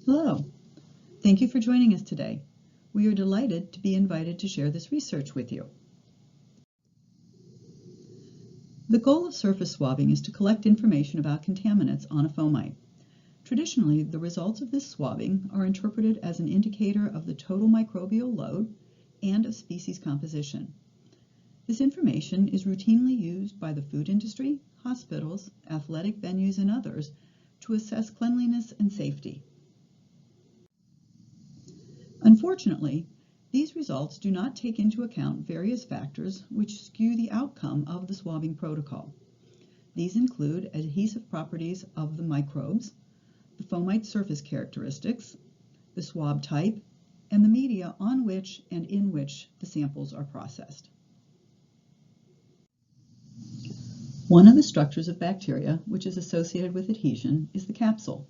Hello. Thank you for joining us today. We are delighted to be invited to share this research with you. The goal of surface swabbing is to collect information about contaminants on a fomite. Traditionally, the results of this swabbing are interpreted as an indicator of the total microbial load and of species composition. This information is routinely used by the food industry, hospitals, athletic venues, and others to assess cleanliness and safety. Unfortunately, these results do not take into account various factors which skew the outcome of the swabbing protocol. These include adhesive properties of the microbes, the fomite surface characteristics, the swab type, and the media on which and in which the samples are processed. One of the structures of bacteria which is associated with adhesion is the capsule.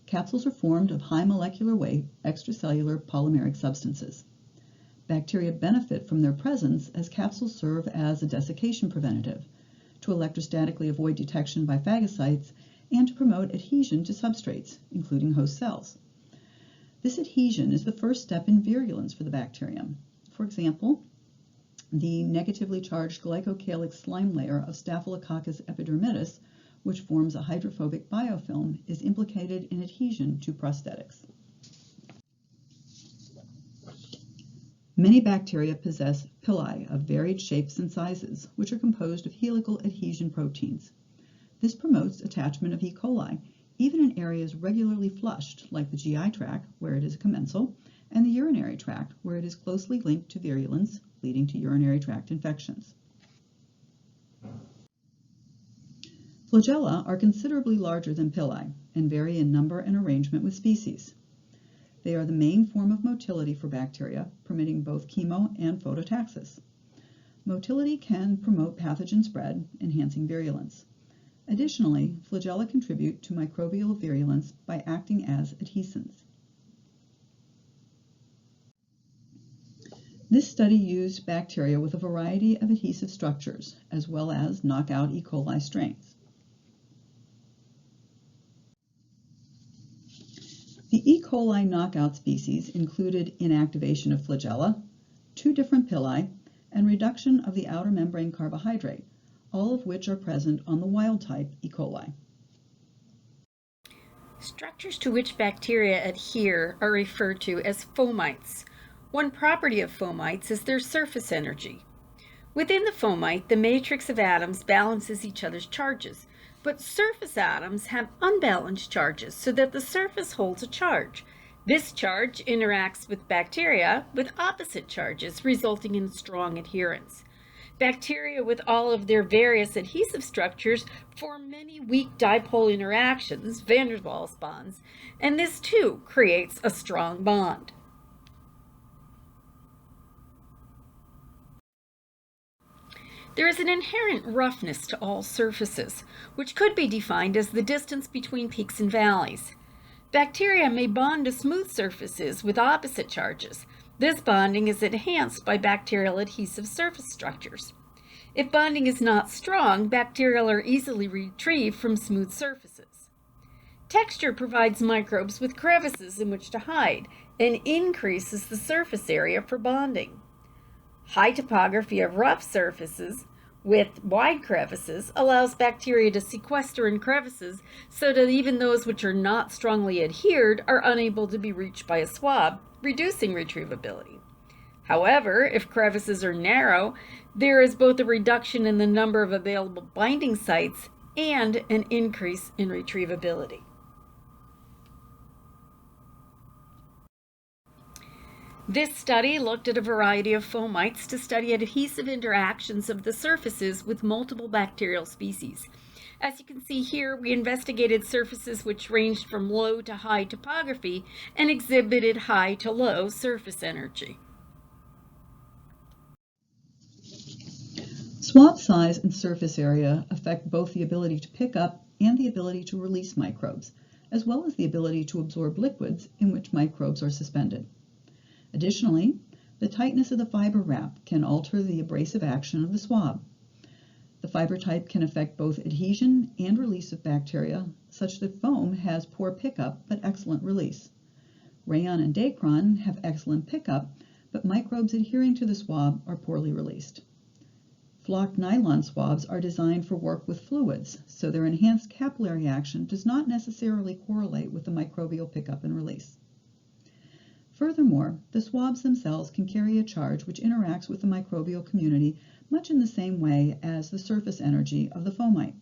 Capsules are formed of high molecular weight extracellular polymeric substances. Bacteria benefit from their presence as capsules serve as a desiccation preventative, to electrostatically avoid detection by phagocytes, and to promote adhesion to substrates, including host cells. This adhesion is the first step in virulence for the bacterium. For example, the negatively charged glycocalyx slime layer of Staphylococcus epidermidis, which forms a hydrophobic biofilm, is implicated in adhesion to prosthetics. Many bacteria possess pili of varied shapes and sizes, which are composed of helical adhesion proteins. This promotes attachment of E. coli, even in areas regularly flushed, like the GI tract, where it is commensal, and the urinary tract, where it is closely linked to virulence, leading to urinary tract infections. Flagella are considerably larger than pili and vary in number and arrangement with species. They are the main form of motility for bacteria, permitting both chemo and phototaxis. Motility can promote pathogen spread, enhancing virulence. Additionally, flagella contribute to microbial virulence by acting as adhesins. This study used bacteria with a variety of adhesive structures, as well as knockout E. coli strains. The E. coli knockout species included inactivation of flagella, 2 different pili, and reduction of the outer membrane carbohydrate, all of which are present on the wild-type E. coli. Structures to which bacteria adhere are referred to as fomites. One property of fomites is their surface energy. Within the fomite, the matrix of atoms balances each other's charges, but surface atoms have unbalanced charges so that the surface holds a charge. This charge interacts with bacteria with opposite charges, resulting in strong adherence. Bacteria with all of their various adhesive structures form many weak dipole interactions, van der Waals bonds, and this too creates a strong bond. There is an inherent roughness to all surfaces, which could be defined as the distance between peaks and valleys. Bacteria may bond to smooth surfaces with opposite charges. This bonding is enhanced by bacterial adhesive surface structures. If bonding is not strong, bacteria are easily retrieved from smooth surfaces. Texture provides microbes with crevices in which to hide and increases the surface area for bonding. High topography of rough surfaces with wide crevices allows bacteria to sequester in crevices so that even those which are not strongly adhered are unable to be reached by a swab, reducing retrievability. However, if crevices are narrow, there is both a reduction in the number of available binding sites and an increase in retrievability. This study looked at a variety of fomites to study adhesive interactions of the surfaces with multiple bacterial species. As you can see here, we investigated surfaces which ranged from low to high topography and exhibited high to low surface energy. Swab size and surface area affect both the ability to pick up and the ability to release microbes, as well as the ability to absorb liquids in which microbes are suspended. Additionally, the tightness of the fiber wrap can alter the abrasive action of the swab. The fiber type can affect both adhesion and release of bacteria, such that foam has poor pickup but excellent release. Rayon and Dacron have excellent pickup, but microbes adhering to the swab are poorly released. Flocked nylon swabs are designed for work with fluids, so their enhanced capillary action does not necessarily correlate with the microbial pickup and release. Furthermore, the swabs themselves can carry a charge which interacts with the microbial community much in the same way as the surface energy of the fomite.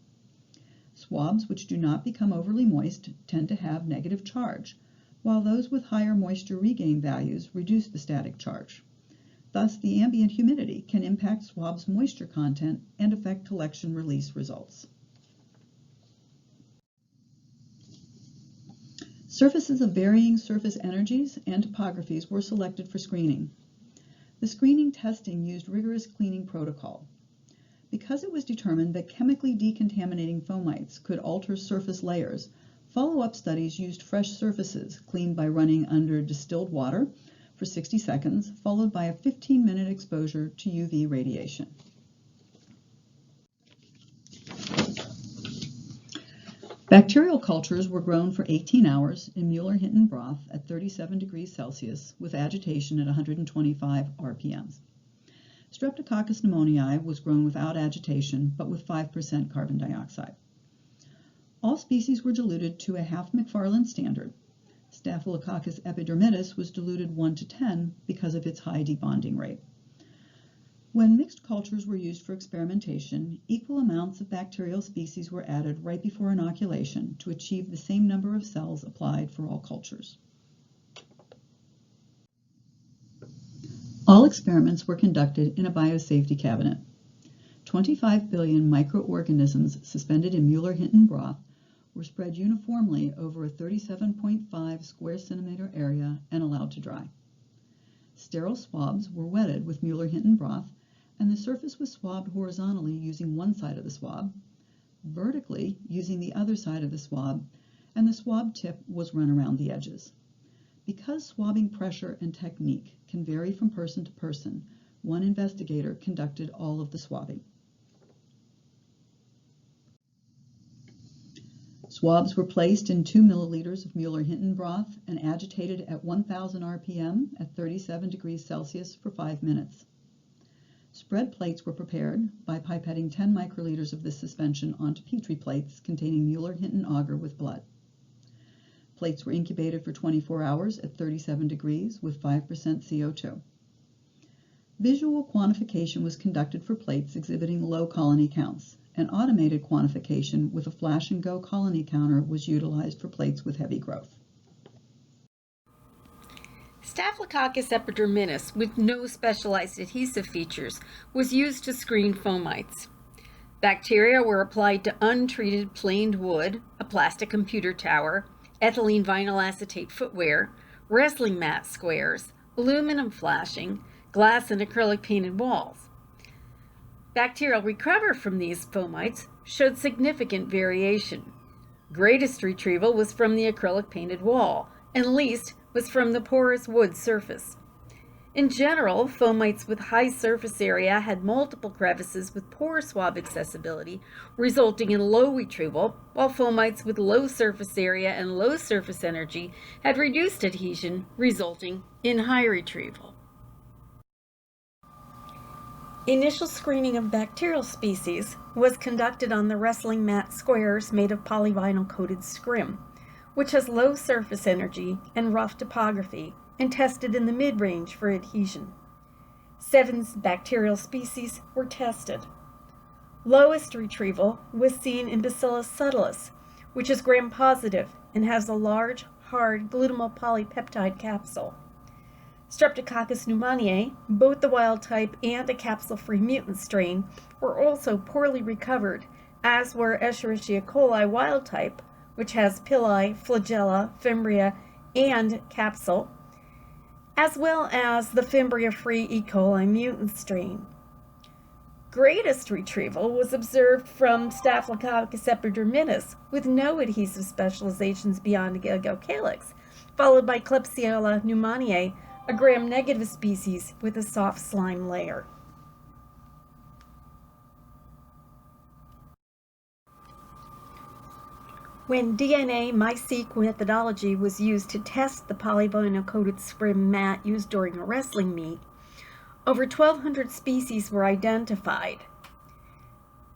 Swabs which do not become overly moist tend to have negative charge, while those with higher moisture regain values reduce the static charge. Thus, the ambient humidity can impact swabs' moisture content and affect collection release results. Surfaces of varying surface energies and topographies were selected for screening. The screening testing used rigorous cleaning protocol. Because it was determined that chemically decontaminating fomites could alter surface layers, follow-up studies used fresh surfaces cleaned by running under distilled water for 60 seconds, followed by a 15-minute exposure to UV radiation. Bacterial cultures were grown for 18 hours in Mueller-Hinton broth at 37 degrees Celsius with agitation at 125 RPMs. Streptococcus pneumoniae was grown without agitation, but with 5% carbon dioxide. All species were diluted to a half McFarland standard. Staphylococcus epidermidis was diluted 1 to 10 because of its high debonding rate. When mixed cultures were used for experimentation, equal amounts of bacterial species were added right before inoculation to achieve the same number of cells applied for all cultures. All experiments were conducted in a biosafety cabinet. 25 billion microorganisms suspended in Mueller-Hinton broth were spread uniformly over a 37.5 square centimeter area and allowed to dry. Sterile swabs were wetted with Mueller-Hinton broth, and the surface was swabbed horizontally using one side of the swab, vertically using the other side of the swab, and the swab tip was run around the edges. Because swabbing pressure and technique can vary from person to person, one investigator conducted all of the swabbing. Swabs were placed in 2 milliliters of Mueller-Hinton broth and agitated at 1000 RPM at 37 degrees Celsius for 5 minutes. Spread plates were prepared by pipetting 10 microliters of this suspension onto Petri plates containing Mueller-Hinton agar with blood. Plates were incubated for 24 hours at 37 degrees with 5% CO2. Visual quantification was conducted for plates exhibiting low colony counts, and automated quantification with a flash-and-go colony counter was utilized for plates with heavy growth. Staphylococcus epidermidis, with no specialized adhesive features, was used to screen fomites. Bacteria were applied to untreated planed wood, a plastic computer tower, ethylene vinyl acetate footwear, wrestling mat squares, aluminum flashing, glass and acrylic painted walls. Bacterial recovery from these fomites showed significant variation. Greatest retrieval was from the acrylic painted wall, and least was from the porous wood surface. In general, fomites with high surface area had multiple crevices with poor swab accessibility, resulting in low retrieval, while fomites with low surface area and low surface energy had reduced adhesion, resulting in high retrieval. Initial screening of bacterial species was conducted on the wrestling mat squares made of polyvinyl-coated scrim, which has low surface energy and rough topography, and tested in the mid-range for adhesion. 7 bacterial species were tested. Lowest retrieval was seen in Bacillus subtilis, which is gram-positive and has a large, hard glutamyl polypeptide capsule. Streptococcus pneumoniae, both the wild type and a capsule-free mutant strain, were also poorly recovered, as were Escherichia coli wild type, which has pili, flagella, fimbria, and capsule, as well as the fimbria-free E. coli mutant strain. Greatest retrieval was observed from Staphylococcus epidermidis, with no adhesive specializations beyond Gilgo-calyx, followed by Klebsiella pneumoniae, a gram-negative species with a soft slime layer. When DNA-MySeq methodology was used to test the polyvinyl-coated scrim mat used during a wrestling meet, over 1,200 species were identified.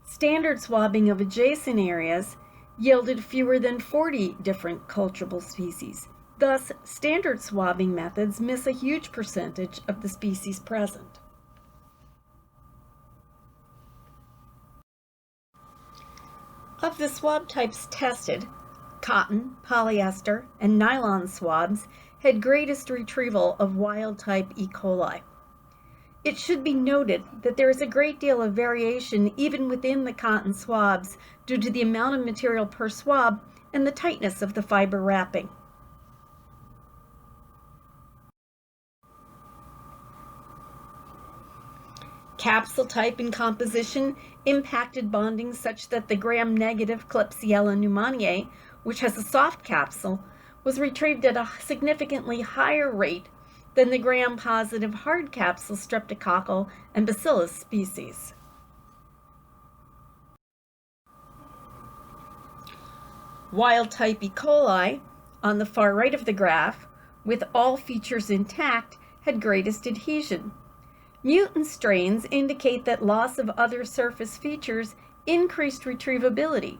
Standard swabbing of adjacent areas yielded fewer than 40 different culturable species. Thus, standard swabbing methods miss a huge percentage of the species present. Of the swab types tested, cotton, polyester, and nylon swabs had greatest retrieval of wild-type E. coli. It should be noted that there is a great deal of variation even within the cotton swabs due to the amount of material per swab and the tightness of the fiber wrapping. Capsule type and composition impacted bonding such that the gram-negative Klebsiella pneumoniae, which has a soft capsule, was retrieved at a significantly higher rate than the gram-positive hard capsule streptococcal and bacillus species. Wild-type E. coli, on the far right of the graph, with all features intact, had greatest adhesion. Mutant strains indicate that loss of other surface features increased retrievability.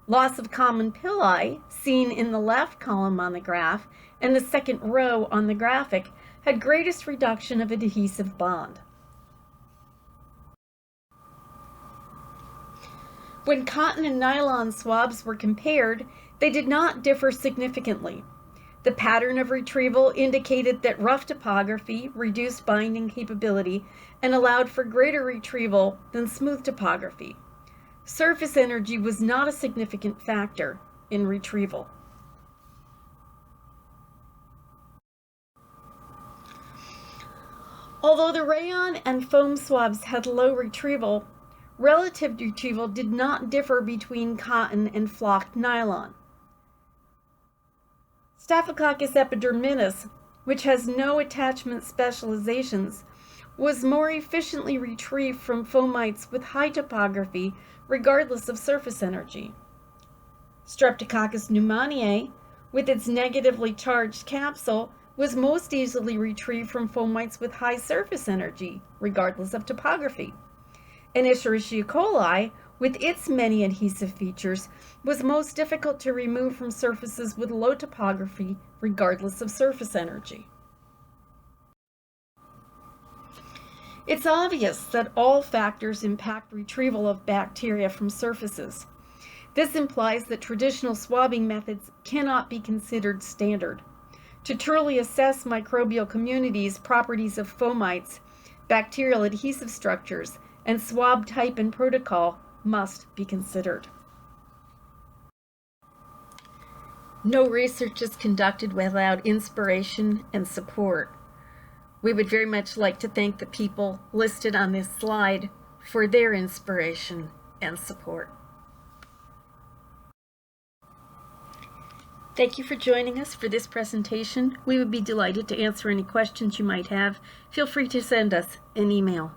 Loss of common pili, seen in the left column on the graph and the second row on the graphic, had greatest reduction of adhesive bond. When cotton and nylon swabs were compared, they did not differ significantly. The pattern of retrieval indicated that rough topography reduced binding capability and allowed for greater retrieval than smooth topography. Surface energy was not a significant factor in retrieval. Although the rayon and foam swabs had low retrieval, relative retrieval did not differ between cotton and flocked nylon. Staphylococcus epidermidis, which has no attachment specializations, was more efficiently retrieved from fomites with high topography regardless of surface energy. Streptococcus pneumoniae, with its negatively charged capsule, was most easily retrieved from fomites with high surface energy regardless of topography. And Escherichia coli, with its many adhesive features, was most difficult to remove from surfaces with low topography, regardless of surface energy. It's obvious that all factors impact retrieval of bacteria from surfaces. This implies that traditional swabbing methods cannot be considered standard. To truly assess microbial communities, properties of fomites, bacterial adhesive structures, and swab type and protocol must be considered. No research is conducted without inspiration and support. We would very much like to thank the people listed on this slide for their inspiration and support. Thank you for joining us for this presentation. We would be delighted to answer any questions you might have. Feel free to send us an email.